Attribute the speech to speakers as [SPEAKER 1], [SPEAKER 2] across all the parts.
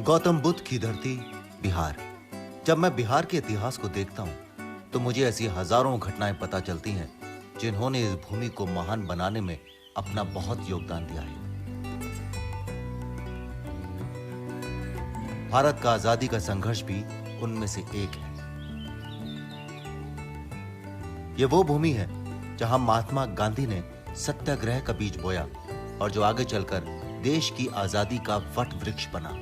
[SPEAKER 1] गौतम बुद्ध की धरती बिहार। जब मैं बिहार के इतिहास को देखता हूं तो मुझे ऐसी हजारों घटनाएं पता चलती हैं जिन्होंने इस भूमि को महान बनाने में अपना बहुत योगदान दिया है। भारत का आजादी का संघर्ष भी उनमें से एक है। यह वो भूमि है जहां महात्मा गांधी ने सत्याग्रह का बीज बोया और जो आगे चलकर देश की आजादी का वट वृक्ष बना।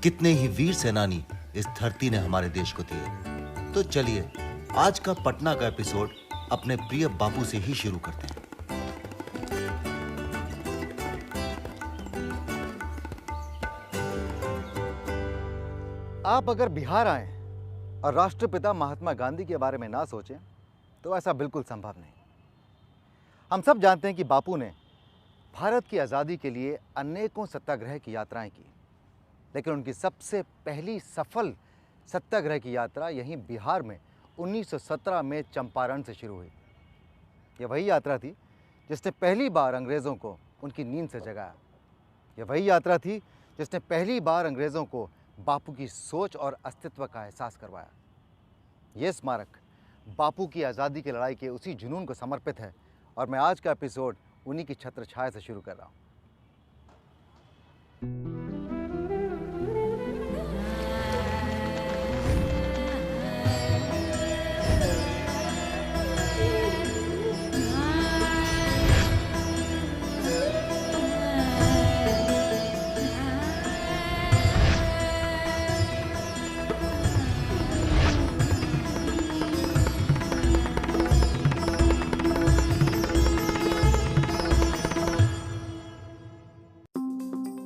[SPEAKER 1] कितने ही वीर सेनानी इस धरती ने हमारे देश को दिए। तो चलिए आज का पटना का एपिसोड अपने प्रिय बापू से ही शुरू करते हैं।
[SPEAKER 2] आप अगर बिहार आए और राष्ट्रपिता महात्मा गांधी के बारे में ना सोचें तो ऐसा बिल्कुल संभव नहीं। हम सब जानते हैं कि बापू ने भारत की आज़ादी के लिए अनेकों सत्याग्रह की यात्राएं की, लेकिन उनकी सबसे पहली सफल सत्याग्रह की यात्रा यहीं बिहार में 1917 में चंपारण से शुरू हुई। यह वही यात्रा थी जिसने पहली बार अंग्रेज़ों को उनकी नींद से जगाया। यह वही यात्रा थी जिसने पहली बार अंग्रेज़ों को बापू की सोच और अस्तित्व का एहसास करवाया। यह स्मारक बापू की आज़ादी की लड़ाई के उसी जुनून को समर्पित है और मैं आज का एपिसोड उन्हीं की छत्र छाया से शुरू कर रहा हूँ।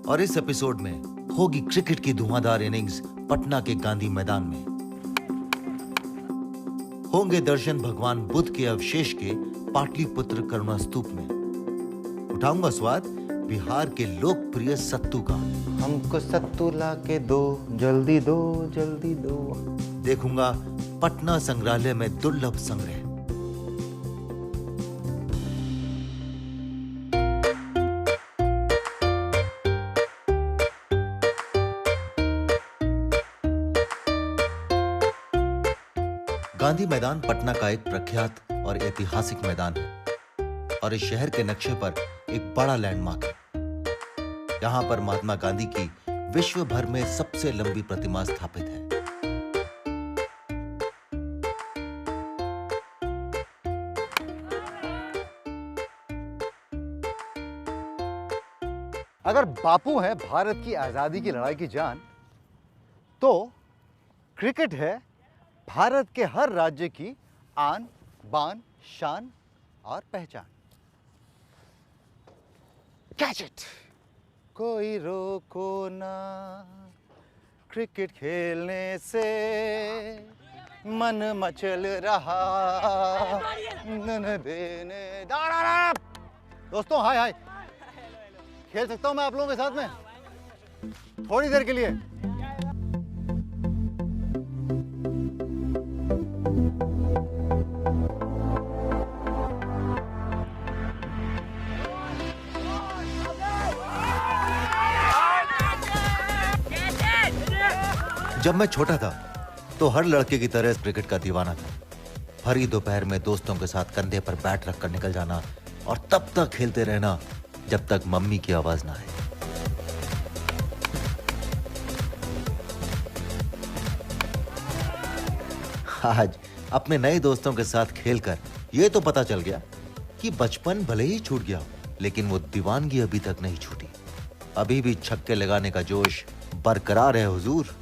[SPEAKER 1] और इस एपिसोड में होगी क्रिकेट की धुआंधार इनिंग्स पटना के गांधी मैदान में। होंगे दर्शन भगवान बुद्ध के अवशेष के पाटलिपुत्र करुणा स्तूप में। उठाऊंगा स्वाद बिहार के लोकप्रिय सत्तू का।
[SPEAKER 2] हमको सत्तू ला के दो, जल्दी दो, जल्दी दो।
[SPEAKER 1] देखूंगा पटना संग्रहालय में दुर्लभ संग्रह। गांधी मैदान पटना का एक प्रख्यात और ऐतिहासिक मैदान है और इस शहर के नक्शे पर एक बड़ा लैंडमार्क है। यहां पर महात्मा गांधी की विश्व भर में सबसे लंबी प्रतिमा स्थापित है।
[SPEAKER 2] अगर बापू है भारत की आज़ादी की लड़ाई की जान, तो क्रिकेट है भारत के हर राज्य की आन बान शान और पहचान। Catch it. कोई रोको ना क्रिकेट खेलने से, मन मचल रहा नन देने। दोस्तों हाय हाय, खेल सकता हूं मैं आप लोगों के साथ में थोड़ी देर के लिए?
[SPEAKER 1] जब मैं छोटा था तो हर लड़के की तरह क्रिकेट का दीवाना था। भरी दोपहर में दोस्तों के साथ कंधे पर बैट रखकर निकल जाना और तब तक खेलते रहना जब तक मम्मी की आवाज ना आए। आज अपने नए दोस्तों के साथ खेलकर यह तो पता चल गया कि बचपन भले ही छूट गया लेकिन वो दीवानगी अभी तक नहीं छूटी। अभी भी छक्के लगाने का जोश बरकरार है हुजूर।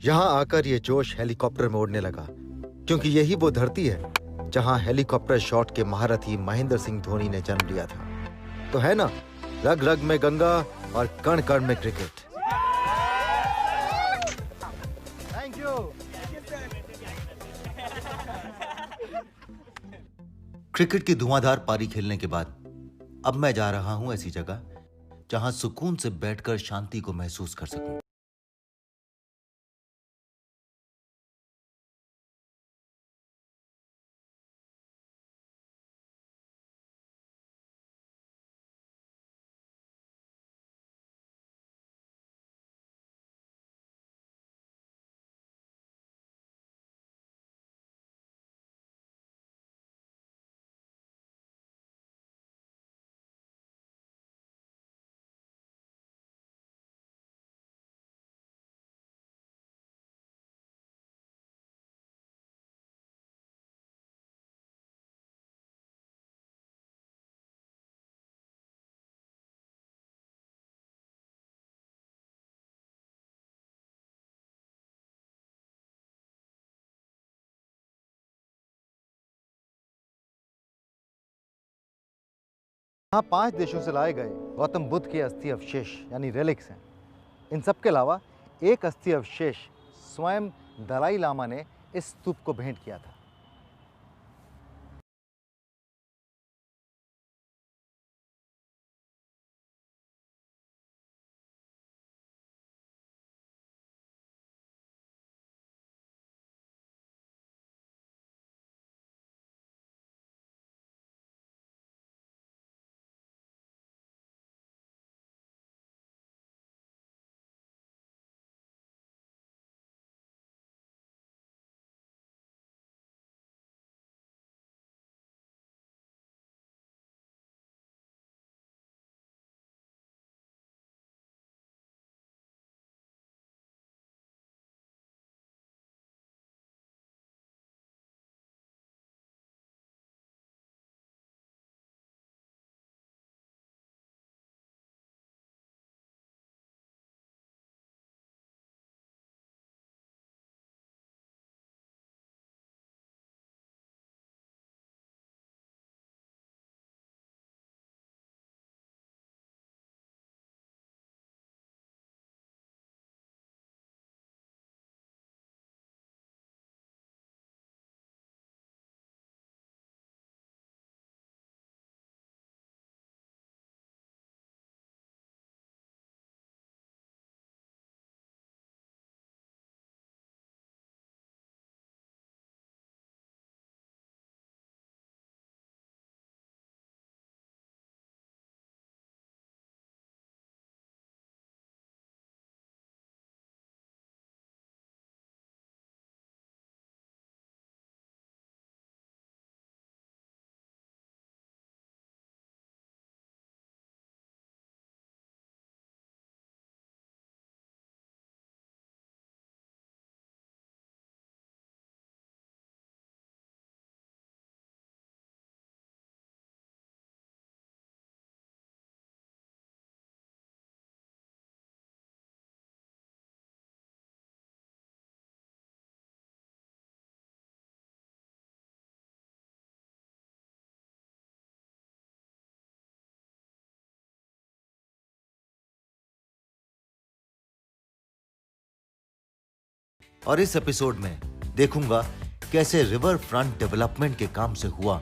[SPEAKER 2] यहां आकर यह जोश हेलीकॉप्टर में उड़ने लगा, क्योंकि यही वो धरती है जहां हेलीकॉप्टर शॉट के महारथी महेंद्र सिंह धोनी ने जन्म लिया था। तो है ना, रग रग में गंगा और कण कण में क्रिकेट। Thank you.
[SPEAKER 1] क्रिकेट की धुआंधार पारी खेलने के बाद अब मैं जा रहा हूं ऐसी जगह जहां सुकून से बैठकर शांति को महसूस कर सकूं।
[SPEAKER 2] यहाँ 5 देशों से लाए गए गौतम बुद्ध के अस्थि अवशेष यानी रेलिक्स हैं। इन सब के अलावा एक अस्थि अवशेष स्वयं दलाई लामा ने इस स्तूप को भेंट किया था।
[SPEAKER 1] और इस एपिसोड में देखूंगा कैसे रिवर फ्रंट डेवलपमेंट के काम से हुआ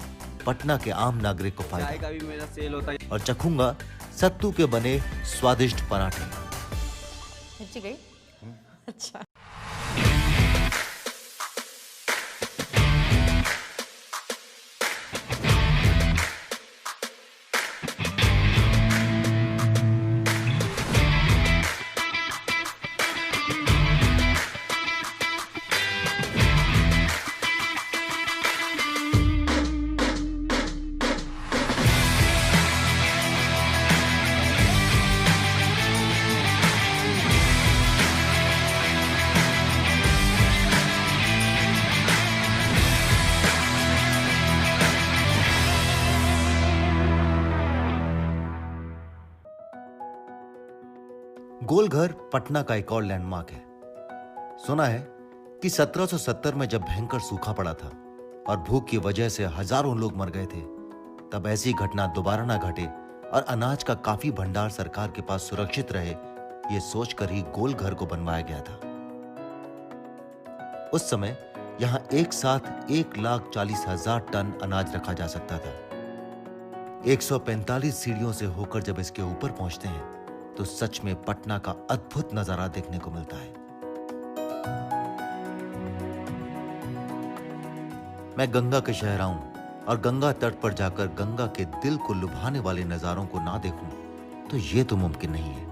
[SPEAKER 1] पटना के आम नागरिक को
[SPEAKER 3] चाय
[SPEAKER 1] फायदा
[SPEAKER 3] का भी मेरा सेल होता है।
[SPEAKER 1] और चखूंगा सत्तू के बने स्वादिष्ट पराठे।
[SPEAKER 4] मिर्ची गई? अच्छा।
[SPEAKER 1] गोलघर पटना का एक और लैंडमार्क है। सुना है कि 1770 में जब भयंकर सूखा पड़ा था और भूख की वजह से हजारों लोग मर गए थे, तब ऐसी घटना दोबारा ना घटे और अनाज का काफी भंडार सरकार के पास सुरक्षित रहे, ये सोचकर ही गोलघर को बनवाया गया था। उस समय यहां एक साथ 1,40,000 टन अनाज रखा जा सकता था। 145 सीढ़ियों से होकर जब इसके ऊपर पहुंचते हैं तो सच में पटना का अद्भुत नजारा देखने को मिलता है। मैं गंगा के शहर आऊं और गंगा तट पर जाकर गंगा के दिल को लुभाने वाले नजारों को ना देखूं तो यह तो मुमकिन नहीं है।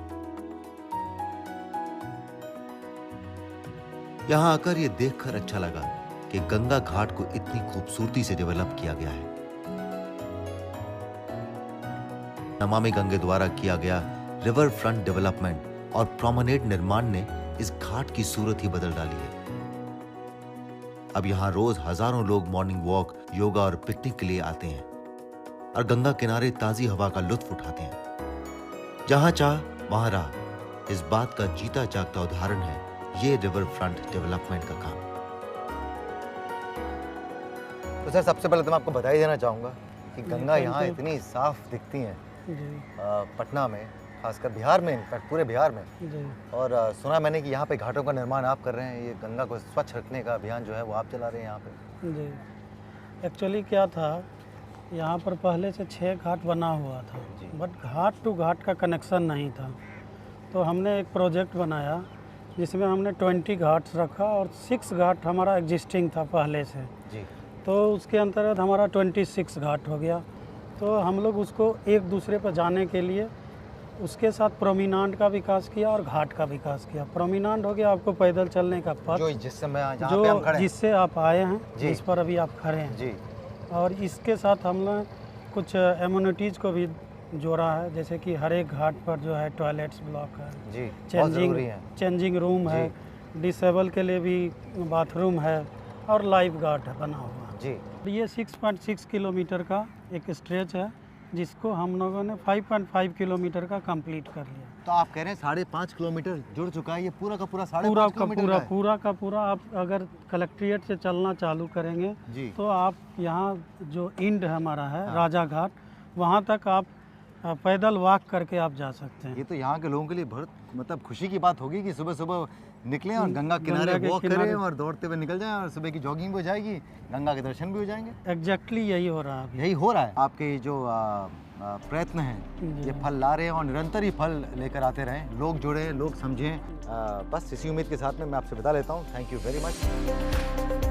[SPEAKER 1] यहां आकर यह देखकर अच्छा लगा कि गंगा घाट को इतनी खूबसूरती से डेवलप किया गया है। नमामि गंगे द्वारा किया गया रिवर फ्रंट डेवलपमेंट और प्रोमेनेड निर्माण ने इस घाट की सूरत ही बदल डाली है। अब यहां रोज हजारों लोग मॉर्निंग वॉक, योगा और पिकनिक के लिए आते हैं और गंगा किनारे ताजी हवा का लुत्फ उठाते हैं। जहां चाह वहां राह, इस बात का जीता जागता उदाहरण है ये रिवर फ्रंट डेवलपमेंट का काम।
[SPEAKER 2] तो सर, सबसे पहले तो मैं आपको बधाई देना चाहूंगा कि गंगा यहाँ इतनी साफ दिखती है पटना में, खासकर बिहार में, इनफैक्ट पूरे बिहार में।
[SPEAKER 3] जी
[SPEAKER 2] और सुना मैंने कि यहाँ पे घाटों का निर्माण आप कर रहे हैं, ये गंगा को स्वच्छ रखने का अभियान जो है वो आप चला रहे हैं यहाँ पे।
[SPEAKER 3] जी। एक्चुअली क्या था, यहाँ पर पहले से 6 घाट बना हुआ था, बट घाट टू घाट का कनेक्शन नहीं था। तो हमने एक प्रोजेक्ट बनाया जिसमें हमने 20 घाट्स रखा और 6 घाट हमारा एग्जिस्टिंग था पहले से।
[SPEAKER 2] जी।
[SPEAKER 3] तो उसके अंतर्गत हमारा 26 घाट हो गया। तो हम लोग उसको एक दूसरे पर जाने के लिए उसके साथ प्रोमिनांड का विकास किया और घाट का विकास किया। प्रोमिनांड हो गया आपको पैदल चलने का पथ,
[SPEAKER 2] जो जिस समय जहाँ पे हम खड़े हैं।
[SPEAKER 3] जिससे आप आए हैं,
[SPEAKER 2] जी।
[SPEAKER 3] जिस पर अभी आप खड़े हैं
[SPEAKER 2] जी।
[SPEAKER 3] और इसके साथ हमने कुछ एम्यूनिटीज़ को भी जोड़ा है, जैसे कि हर एक घाट पर जो है टॉयलेट्स ब्लॉक है,
[SPEAKER 2] जी, बहुत ज़रूरी है।
[SPEAKER 3] चेंजिंग रूम है, डिसेबल के लिए भी बाथरूम है और लाइफ गार्ड है बना हुआ।
[SPEAKER 2] जी।
[SPEAKER 3] ये 6.6 किलोमीटर का एक स्ट्रेच है जिसको हम लोगों ने 5.5 किलोमीटर का कंप्लीट कर लिया।
[SPEAKER 2] तो आप कह रहे हैं 5.5 किलोमीटर जुड़ चुका है, ये पूरा का पूरा 5.5
[SPEAKER 3] पूरा का
[SPEAKER 2] किलोमीटर
[SPEAKER 3] पूरा
[SPEAKER 2] का है?
[SPEAKER 3] पूरा का पूरा आप अगर कलेक्ट्रेट से चलना चालू करेंगे
[SPEAKER 2] जी।
[SPEAKER 3] तो आप यहाँ जो इंड हमारा है राजा घाट, वहाँ तक आप पैदल वॉक करके आप जा सकते हैं।
[SPEAKER 2] ये तो यहाँ के लोगों के लिए बहुत मतलब खुशी की बात होगी कि सुबह सुबह निकलें और गंगा किनारे
[SPEAKER 3] के
[SPEAKER 2] वॉक
[SPEAKER 3] किनारे।
[SPEAKER 2] करें और दौड़ते हुए निकल जाएं और सुबह की जॉगिंग भी हो जाएगी, गंगा के दर्शन भी हो जाएंगे।
[SPEAKER 3] एग्जैक्टली यही हो रहा है अभी।
[SPEAKER 2] यही हो रहा है। आपके जो प्रयत्न हैं ये फल ला रहे हैं और निरंतर ही फल लेकर आते रहें, लोग जुड़ें, लोग समझें। बस इसी उम्मीद के साथ में मैं आपसे विदा लेता हूँ। Thank you very much.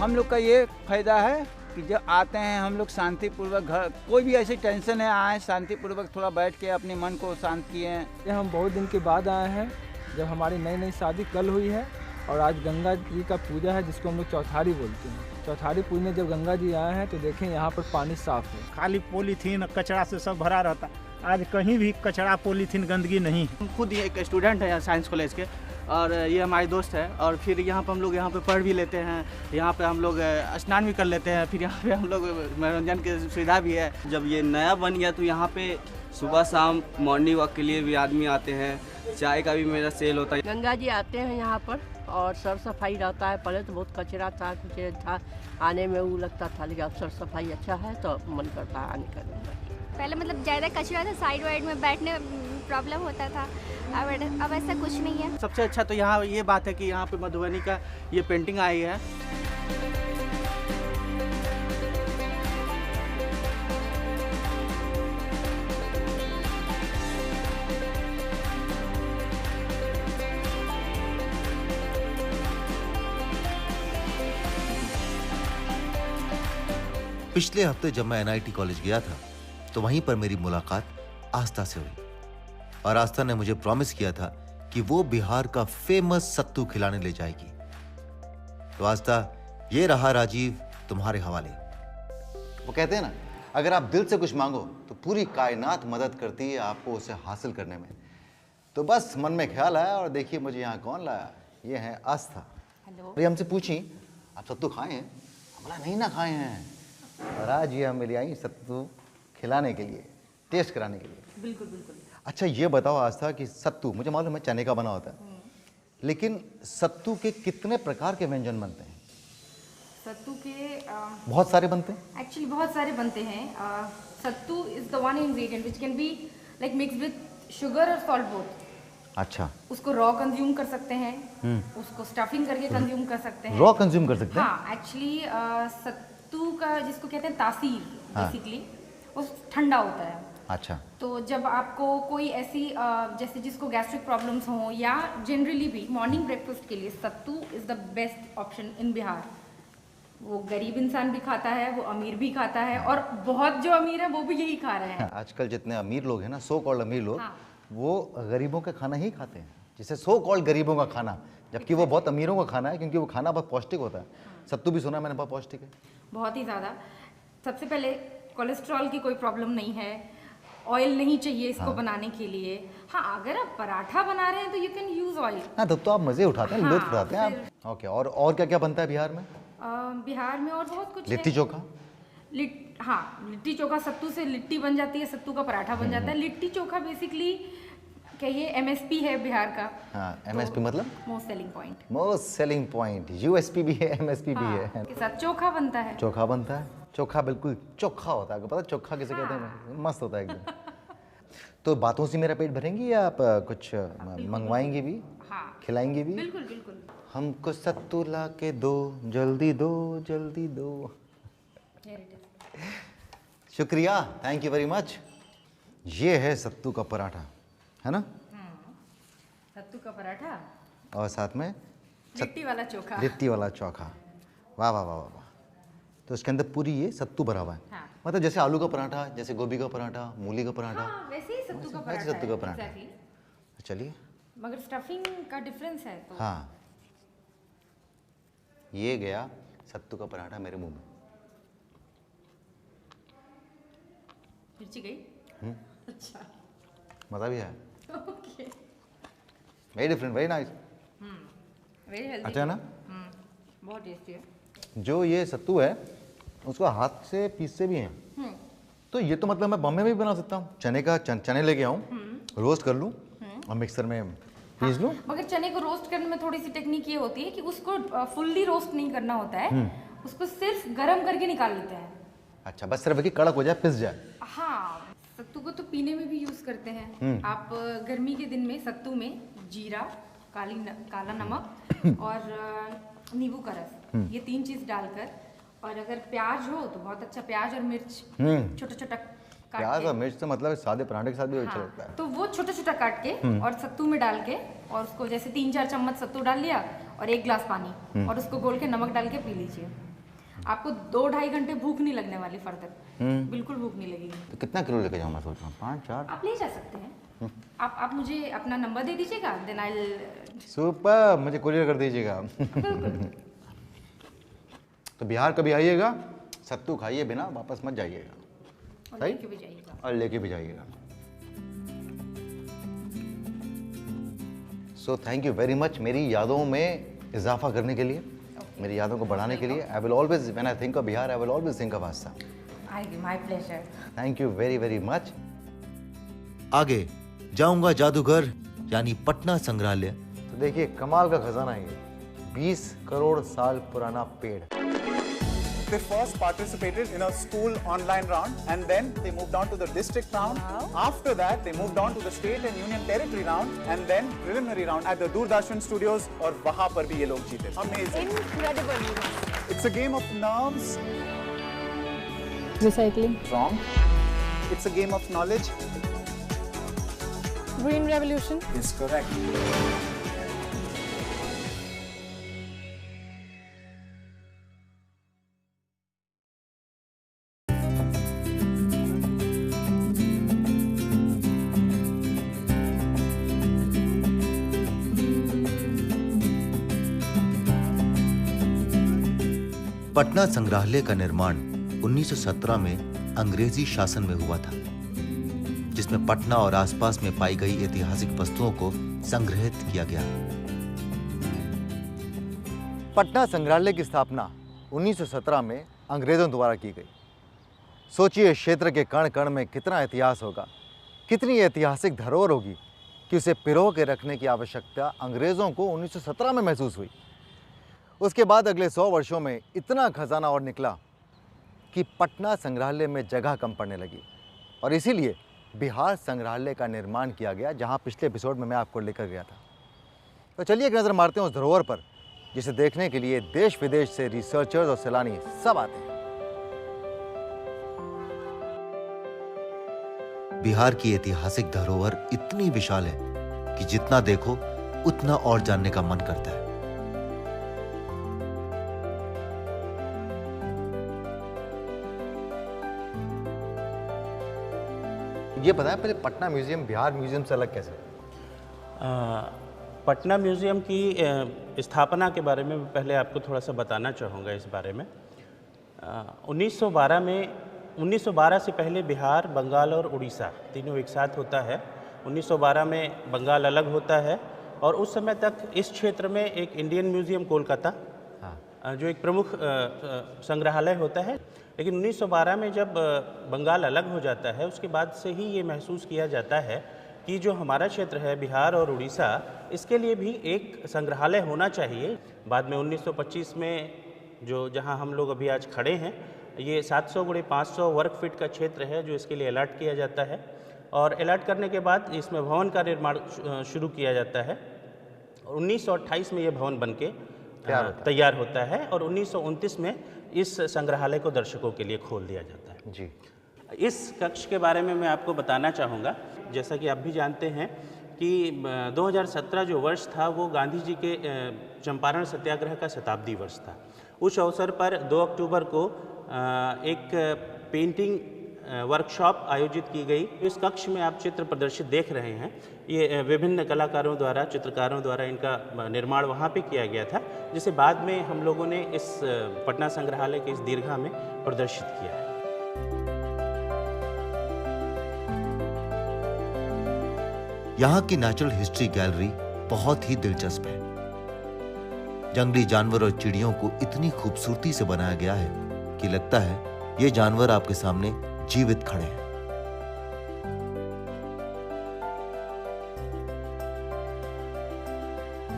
[SPEAKER 5] हम लोग का ये फायदा है कि जब आते हैं हम लोग शांतिपूर्वक, घर कोई भी ऐसी टेंशन है आए शांतिपूर्वक थोड़ा बैठ के अपने मन को शांत किए हैं।
[SPEAKER 6] ये हम बहुत दिन के बाद आए हैं, जब हमारी नई नई शादी कल हुई है और आज गंगा जी का पूजा है जिसको हम लोग चौथारी बोलते हैं। चौथारी पूजने जब गंगा जी आए हैं तो देखें यहाँ पर पानी साफ है।
[SPEAKER 7] खाली पॉलीथीन कचरा से सब भरा रहता, आज कहीं भी कचरा पॉलीथीन गंदगी नहीं।
[SPEAKER 8] हम खुद एक स्टूडेंट हैं साइंस कॉलेज के और ये हमारे दोस्त है और फिर यहाँ पर हम लोग यहाँ पे पढ़ भी लेते हैं, यहाँ पे हम लोग स्नान भी कर लेते हैं, फिर यहाँ पे हम लोग मनोरंजन की सुविधा भी है।
[SPEAKER 9] जब ये नया बन गया तो यहाँ पे सुबह शाम मॉर्निंग वॉक के लिए भी आदमी आते हैं, चाय का भी मेरा सेल होता है।
[SPEAKER 10] गंगा जी आते हैं यहाँ पर और सर सफाई रहता है। पहले तो बहुत कचरा था, कुछ था, आने में वो लगता था, लेकिन अब सर सफाई अच्छा है तो मन करता है आने का।
[SPEAKER 11] पहले मतलब ज़्यादा कचरा था, साइड वाइड में बैठने प्रॉब्लम होता था, अब ऐसा कुछ नहीं है।
[SPEAKER 8] सबसे अच्छा तो यहाँ ये बात है कि यहाँ पे मधुबनी का ये पेंटिंग आई है।
[SPEAKER 1] पिछले हफ्ते जब मैं एनआईटी कॉलेज गया था तो वहीं पर मेरी मुलाकात आस्था से हुई और आस्था ने मुझे प्रॉमिस किया था कि वो बिहार का फेमस सत्तू खिलाने ले जाएगी। तो आस्था, ये रहा राजीव तुम्हारे हवाले।
[SPEAKER 2] वो कहते हैं ना, अगर आप दिल से कुछ मांगो तो पूरी कायनात मदद करती है आपको उसे हासिल करने में। तो बस मन में ख्याल आया और देखिए मुझे यहाँ कौन लाया। ये है आस्था।
[SPEAKER 4] हेलो।
[SPEAKER 2] ये हमसे पूछी, आप सत्तू खाए हैं? बोला नहीं ना खाए हैं। और आज ये हम ले आई सत्तू खिलाने के लिए, टेस्ट कराने के लिए।
[SPEAKER 4] बिल्कुल बिल्कुल।
[SPEAKER 2] अच्छा ये बताओ आस्था कि सत्तू, मुझे मालूम है चने का बना होता है, लेकिन सत्तू के कितने प्रकार के व्यंजन बनते हैं?
[SPEAKER 12] सत्तू के
[SPEAKER 2] बहुत सारे बनते हैं।
[SPEAKER 12] एक्चुअली बहुत सारे बनते हैं। Sattu is the one ingredient which can be like mix with sugar और सॉल्ट बोथ।
[SPEAKER 2] अच्छा।
[SPEAKER 12] उसको रॉ कंज्यूम कर सकते हैं, उसको स्टफिंग करके कंज्यूम कर सकते हैं।
[SPEAKER 2] रॉ कंज्यूम कर सकते हैं?
[SPEAKER 12] हाँ, एक्चुअली सत्तू का जिसको कहते हैं तासीर, बेसिकली वो ठंडा होता है।
[SPEAKER 2] अच्छा।
[SPEAKER 12] तो जब आपको कोई ऐसी जैसे जिसको गैस्ट्रिक प्रॉब्लम्स हो या जनरली भी मॉर्निंग ब्रेकफास्ट के लिए sattu is the best option in Bihar. वो गरीब इंसान भी खाता है, वो अमीर भी खाता है और बहुत जो अमीर है वो भी यही खा रहे हैं।
[SPEAKER 2] आजकल जितने अमीर लोग हैं ना, सो कॉल्ड अमीर लोग, वो गरीबों का खाना ही खाते हैं, जिसे सो कॉल्ड गरीबों का खाना, जबकि वो बहुत अमीरों का खाना है क्योंकि वो खाना बहुत पौष्टिक होता है। सत्तू भी सुना मैंने बहुत पौष्टिक है।
[SPEAKER 12] बहुत ही ज़्यादा। सबसे पहले कोलेस्ट्रॉल की कोई प्रॉब्लम नहीं है, ऑयल नहीं चाहिए इसको बनाने के लिए, हाँ, अगर आप पराठा बना रहे हैं तो यू कैन यूज ऑयल।
[SPEAKER 2] हाँ, तब तो आप मजे उठाते हैं,
[SPEAKER 12] हाँ,
[SPEAKER 2] लुत्फ उठाते हैं आप। ओके, और क्या क्या बनता है बिहार में?
[SPEAKER 12] बिहार में और बहुत कुछ
[SPEAKER 2] लिट्टी
[SPEAKER 12] है।
[SPEAKER 2] चोखा?
[SPEAKER 12] हाँ, लिट्टी चोखा, सत्तू से लिट्टी बन जाती है, सत्तू का पराठा बन जाता है। लिट्टी चोखा बेसिकली कहिए एमएसपी है बिहार का।
[SPEAKER 2] हाँ, एमएसपी मतलब
[SPEAKER 12] most selling point.
[SPEAKER 2] Most selling point, USP भी है, एमएसपी भी है।
[SPEAKER 12] के साथ चोखा बनता है।
[SPEAKER 2] चोखा बनता है, चोखा बिल्कुल चोखा होता है, आपको पता है चोखा किसे कहते हैं? मस्त होता है एकदम। तो बातों से मेरा पेट भरेंगी या आप कुछ मंगवाएंगी भी?
[SPEAKER 12] हाँ,
[SPEAKER 2] खिलाएंगी भी?
[SPEAKER 12] बिल्कुल बिल्कुल।
[SPEAKER 2] हमको सत्तू ला के दो, जल्दी दो, जल्दी दो। शुक्रिया, थैंक यू वेरी मच। ये है सत्तू का पराठा, है ना?
[SPEAKER 12] सत्तू का पराठा
[SPEAKER 2] और साथ में
[SPEAKER 12] लिट्टी वाला चोखा।
[SPEAKER 2] लिट्टी वाला चोखा। वाह वाह वाह वाह। तो इसके अंदर पूरी ये सत्तू भरा हुआ है।
[SPEAKER 12] हाँ।
[SPEAKER 2] मतलब जैसे आलू का पराठा, जैसे गोभी का पराठा, मूली का पराठा।
[SPEAKER 12] हाँ, वैसे ही सत्तू का
[SPEAKER 2] वैसे
[SPEAKER 12] पराठा
[SPEAKER 2] सत्तू का पराठा।
[SPEAKER 12] exactly।
[SPEAKER 2] चलिए।
[SPEAKER 12] मगर स्टफिंग का डिफरेंस है तो।
[SPEAKER 2] हाँ, ये गया सत्तू का पराठा मेरे मुंह में।
[SPEAKER 12] मिर्ची गई? अच्छा,
[SPEAKER 2] मज़ा भी आया।
[SPEAKER 12] Okay,
[SPEAKER 2] very different, very nice.
[SPEAKER 12] Very healthy.
[SPEAKER 2] अच्छा है ना?
[SPEAKER 12] बहुत टेस्टी है।
[SPEAKER 2] जो ये सत्तू है उसको हाथ से पीसते भी हैं। तो ये तो मतलब मैं बॉम्बे में भी बना सकता हूँ। चने का चने लेके आऊँ, रोस्ट कर लूँ और मिक्सर में पीस लूँ।
[SPEAKER 12] मगर चने को रोस्ट करने में थोड़ी सी टेक्निक ये होती है कि उसको फुल्ली रोस्ट नहीं करना होता है, उसको सिर्फ गरम करके निकाल लेते हैं।
[SPEAKER 2] अच्छा, बस सिर्फ कि कड़क हो जाए, पिस जाए।
[SPEAKER 12] हाँ, सत्तू को तो पीने में भी यूज करते हैं। आप गर्मी के दिन में सत्तू में जीरा, काला नमक और नींबू का रस, ये 3 चीज डालकर, और अगर प्याज हो तो बहुत अच्छा, प्याज और मिर्च छोटा छोटा काट
[SPEAKER 2] प्याज
[SPEAKER 12] के,
[SPEAKER 2] और मिर्च तो मतलब सादे पराठे के साथ भी अच्छा लगता है।
[SPEAKER 12] तो वो छोटा छोटा काट के और सत्तू में डाल के, और उसको जैसे 3-4 चम्मच सत्तू डाल लिया और 1 ग्लास पानी, और उसको घोल के नमक डाल के पी लीजिए। आपको 2-2.5 घंटे भूख नहीं लगने वाली फर्दर, बिल्कुल भूख नहीं लगेगी।
[SPEAKER 2] तो कितना किलो लेके जाऊँ मैं सोच रहा हूँ? 5-4?
[SPEAKER 12] आप ले जा सकते हैं। आप मुझे अपना नंबर दे दीजिएगा, देन आई।
[SPEAKER 2] सुपर, मुझे कुरियर कर दीजिएगा। तो बिहार कभी आइएगा, सत्तू खाइए बिना वापस मत जाइएगा।
[SPEAKER 12] और लेके भी जाइएगा।
[SPEAKER 2] और लेके भी जाइएगा। So thank you very much मेरी यादों में इजाफा करने के लिए, मेरी यादों को बढ़ाने के लिए। I will always, when I think of Bihar, I will always think of Aastha.
[SPEAKER 12] My pleasure.
[SPEAKER 2] Thank you very very much.
[SPEAKER 1] आगे जाऊंगा जादूगर यानी पटना संग्रहालय।
[SPEAKER 2] तो देखिए कमाल का खजाना है ये, 20 करोड़ साल पुराना पेड़।
[SPEAKER 13] They first participated in a school online round, and then they moved on to the district round. After that, they moved on to the state and union territory round, and then preliminary round at the Doordarshan Studios. और वहाँ पर भी ये लोग जीते। Amazing.
[SPEAKER 14] Incredible.
[SPEAKER 13] It's a game of nerves.
[SPEAKER 14] Recycling.
[SPEAKER 13] Wrong. It's a game of knowledge.
[SPEAKER 14] Green Revolution.
[SPEAKER 13] Is correct.
[SPEAKER 1] Patna संग्रहालय का निर्माण 1917 में अंग्रेजी शासन में हुआ था, जिसमें पटना और आसपास में पाई गई ऐतिहासिक वस्तुओं को संग्रहित किया गया।
[SPEAKER 2] पटना संग्रहालय की स्थापना 1917 में अंग्रेजों द्वारा की गई। सोचिए क्षेत्र के कण कण में कितना इतिहास होगा, कितनी ऐतिहासिक धरोहर होगी कि उसे पिरो के रखने की आवश्यकता अंग्रेजों को 1917 में महसूस हुई। उसके बाद अगले 100 वर्षों में इतना खजाना और निकला कि पटना संग्रहालय में जगह कम पड़ने लगी, और इसीलिए बिहार संग्रहालय का निर्माण किया गया, जहां पिछले एपिसोड में मैं आपको लेकर गया था। तो चलिए एक नज़र मारते हैं उस धरोहर पर, जिसे देखने के लिए देश विदेश से रिसर्चर्स और सैलानी सब आते हैं।
[SPEAKER 1] बिहार की ऐतिहासिक धरोहर इतनी विशाल है कि जितना देखो उतना और जानने का मन करता है।
[SPEAKER 2] ये पता है पहले पटना म्यूजियम बिहार म्यूजियम से अलग कैसे?
[SPEAKER 15] पटना म्यूजियम की स्थापना के बारे में पहले आपको थोड़ा सा बताना चाहूँगा। इस बारे में 1912 से पहले बिहार, बंगाल और उड़ीसा तीनों एक साथ होता है, 1912 में बंगाल अलग होता है और उस समय तक इस क्षेत्र में एक इंडियन म्यूज़ियम कोलकाता जो एक प्रमुख संग्रहालय होता है। लेकिन 1912 में जब बंगाल अलग हो जाता है उसके बाद से ही ये महसूस किया जाता है कि जो हमारा क्षेत्र है बिहार और उड़ीसा, इसके लिए भी एक संग्रहालय होना चाहिए। बाद में 1925 में जो जहां हम लोग अभी आज खड़े हैं, ये 700 × 500 वर्ग फीट का क्षेत्र है जो इसके लिए अलॉट किया जाता है और अलॉट करने के बाद इसमें भवन का निर्माण शुरू किया जाता है। 1928 में ये भवन बनके तैयार होता है और 1929 में इस संग्रहालय को दर्शकों के लिए खोल दिया जाता है।
[SPEAKER 2] जी,
[SPEAKER 15] इस कक्ष के बारे में मैं आपको बताना चाहूँगा। जैसा कि आप भी जानते हैं कि 2017 जो वर्ष था वो गांधी जी के चंपारण सत्याग्रह का शताब्दी वर्ष था। उस अवसर पर 2 अक्टूबर को एक पेंटिंग वर्कशॉप आयोजित की गई। इस कक्ष में आप चित्र प्रदर्शित देख रहे हैं, ये विभिन्न कलाकारों द्वारा, चित्रकारों द्वारा इनका निर्माण वहाँ पे किया गया था, जिसे बाद में हम लोगों ने इस पटना संग्रहालय के इस दीर्घा में प्रदर्शित किया है।
[SPEAKER 1] यहाँ की नेचुरल हिस्ट्री गैलरी बहुत ही दिलचस्प है। जंगली जानवर और चिड़ियों को इतनी खूबसूरती से बनाया गया है कि लगता है ये जानवर आपके सामने जीवित खड़े हैं।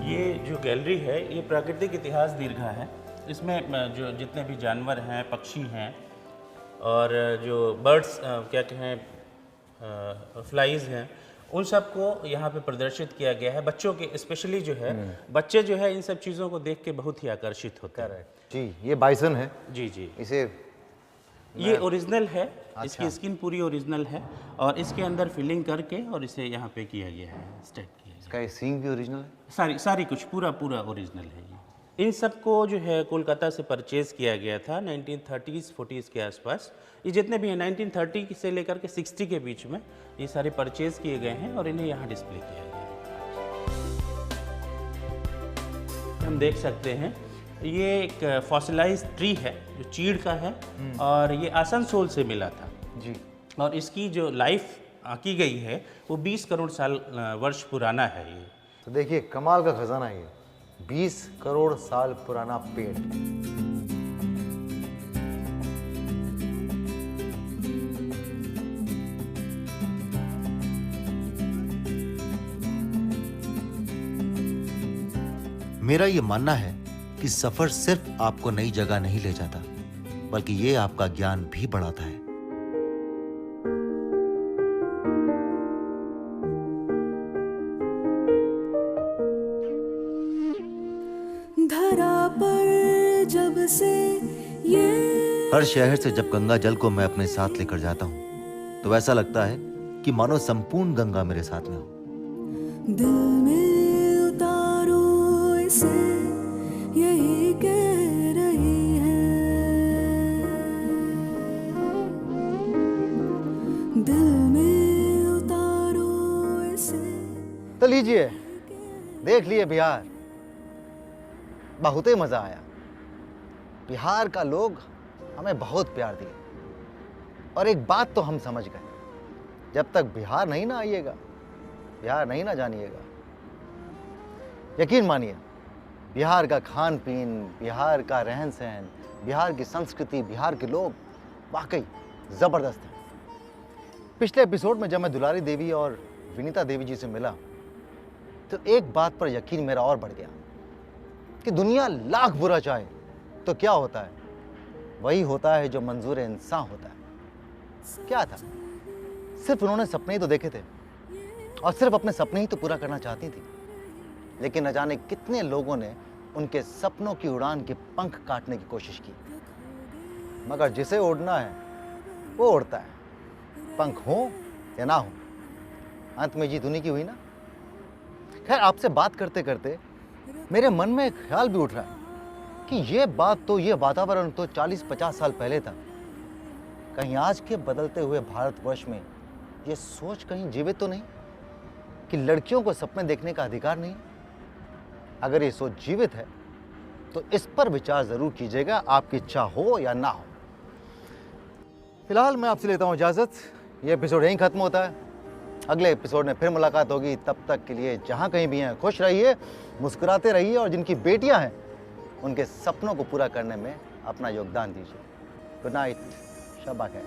[SPEAKER 15] ये जो गैलरी है ये प्राकृतिक इतिहास दीर्घा है। इसमें जो जितने भी जानवर हैं, पक्षी हैं और जो बर्ड्स क्या कहें फ्लाइज हैं, उन सबको यहाँ पे प्रदर्शित किया गया है। बच्चों के स्पेशली जो है बच्चे जो है इन सब चीज़ों को देख के बहुत ही आकर्षित होते हैं।
[SPEAKER 2] जी, ये बाइसन है।
[SPEAKER 15] जी जी,
[SPEAKER 2] इसे
[SPEAKER 15] ये ओरिजिनल है। इसकी स्किन पूरी ओरिजिनल है और इसके अंदर फिलिंग करके और इसे यहाँ पे किया गया है, स्टेट किया गया।
[SPEAKER 2] इसका सींग भी ओरिजिनल है?
[SPEAKER 15] सारी कुछ पूरा ओरिजिनल है। ये इन सबको जो है कोलकाता से परचेज किया गया था 1930s 40s के आसपास। ये जितने भी हैं 1930 से लेकर के 60 के बीच में ये सारे परचेज किए गए हैं और इन्हें यहाँ डिस्प्ले किया गया है। हम देख सकते हैं ये एक फॉसिलाइज ट्री है जो चीड़ का है और ये आसनसोल से मिला था
[SPEAKER 2] जी।
[SPEAKER 15] और इसकी जो लाइफ आंकी गई है वो 20 करोड़ साल वर्ष पुराना है। ये
[SPEAKER 2] तो देखिए कमाल का खजाना है, ये 20 करोड़ साल पुराना पेड़।
[SPEAKER 1] मेरा ये मानना है कि सफर सिर्फ आपको नई जगह नहीं ले जाता, बल्कि ये आपका ज्ञान भी बढ़ाता है।
[SPEAKER 14] धरा पर जब से ये
[SPEAKER 1] हर शहर से जब गंगा जल को मैं अपने साथ लेकर जाता हूँ तो ऐसा लगता है कि मानो संपूर्ण गंगा मेरे साथ में हो।
[SPEAKER 14] दिल में उतारो इसे, यही कह रही है। दिल में उतारो इसे।
[SPEAKER 2] तो लीजिए, देख लिए बिहार, बहुत ही मजा आया। बिहार का लोग हमें बहुत प्यार दिए और एक बात तो हम समझ गए, जब तक बिहार नहीं ना आइएगा, बिहार नहीं ना जानिएगा, यकीन मानिए बिहार का खान पीन, बिहार का रहन सहन, बिहार की संस्कृति, बिहार के लोग वाकई ज़बरदस्त हैं। पिछले एपिसोड में जब मैं दुलारी देवी और विनीता देवी जी से मिला तो एक बात पर यकीन मेरा और बढ़ गया कि दुनिया लाख बुरा चाहे तो क्या होता है, वही होता है जो मंजूर इंसान होता है। क्या था, सिर्फ उन्होंने सपने ही तो देखे थे और सिर्फ अपने सपने ही तो पूरा करना चाहती थी, लेकिन न जाने कितने लोगों ने उनके सपनों की उड़ान के पंख काटने की कोशिश की, मगर जिसे उड़ना है वो उड़ता है, पंख हो या ना हो, अंत में जीत उन्हीं की हुई ना। खैर, आपसे बात करते करते मेरे मन में एक ख्याल भी उठ रहा है कि ये वातावरण तो 40-50 साल पहले था। कहीं आज के बदलते हुए भारतवर्ष में ये सोच कहीं जीवित तो नहीं कि लड़कियों को सपने देखने का अधिकार नहीं? अगर ये सोच जीवित है तो इस पर विचार जरूर कीजिएगा, आपकी इच्छा हो या ना हो। फिलहाल मैं आपसे लेता हूं इजाजत, ये एपिसोड यहीं खत्म होता है। अगले एपिसोड में फिर मुलाकात होगी। तब तक के लिए जहाँ कहीं भी हैं खुश रहिए, मुस्कुराते रहिए और जिनकी बेटियां हैं उनके सपनों को पूरा करने में अपना योगदान दीजिए। गुड नाइट, शब खैर।